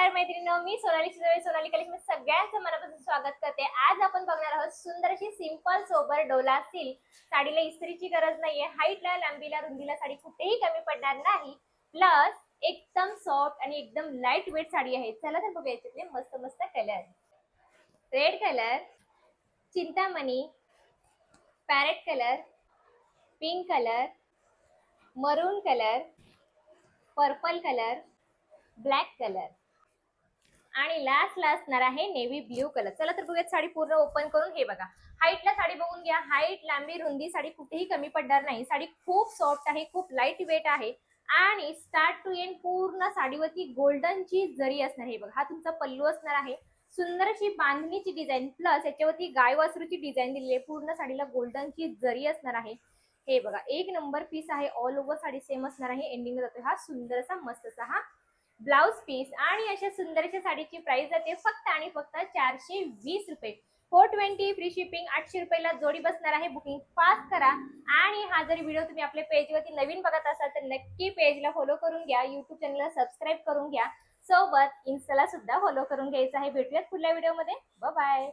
नमस्कार मैत्रिणींनो, मी सोनाली शिजोळे सोनाली कलेक्शन मध्ये सगळ्यांचं मनापासून स्वागत करते। आज आपण बघणार आहोत सुंदर अशी सिंपल सोबर डोला सिल्क साडीला इस्त्रीची गरज नाहीये, हाईटला लांबीला रुंदीला साडी कुठेही कमी पडणार नाही, प्लस एकदम सॉफ्ट आणि एकदम लाईट वेट साडी आहे। चला तर बघूया याच्यातले मस्त मस्त colour. Red colour, Chintamani, parrot colour, pink colour, maroon colour, purple colour, black colour आणि लास्ट असणार आहे नेव्ही ब्ल्यू कलर। चला तर बघूयात साडी पूर्ण ओपन करून। हे बघा, हाईटला साडी बघून घ्या, हाईट लांबी रुंदी साडी कुठेही कमी पडणार नाही। साडी खूप सॉफ्ट आहे, खूप लाईट वेट आहे आणि स्टार्ट टू एंड पूर्ण साडीवरती गोल्डनची जरी असणार। हे बघा, हा तुमचा पल्लू असणार आहे, सुंदर अशी बांधणीची डिझाईन प्लस याच्यावरती गाय वासरूची डिझाईन दिलेली आहे। पूर्ण साडीला गोल्डनची जरी असणार आहे। हे बघा, एक नंबर पीस आहे, ऑल ओव्हर साडी सेम असणार आहे। एंडिंगला जातो हा सुंदरसा मस्त असा हा ब्लाउज पीस आणि अशा सुंदरशा साडीची प्राइस जाते फक्त आणि फक्त 420 रुपये। 420 फ्री शिपिंग, 800 रुपयाला जोडी बसणार आहे। बुकिंग फास्ट करा आणि हा जरी व्हिडिओ तुम्ही आपल्या पेजवरती नवीन बघत असाल तर नक्की पेजला फॉलो करून घ्या, युट्यूब चॅनलला सबस्क्राईब करून घ्या, सोबत इन्स्टाला सुद्धा फॉलो करून घ्यायचं आहे। भेटूयात पुढल्या व्हिडिओमध्ये, बाय बाय।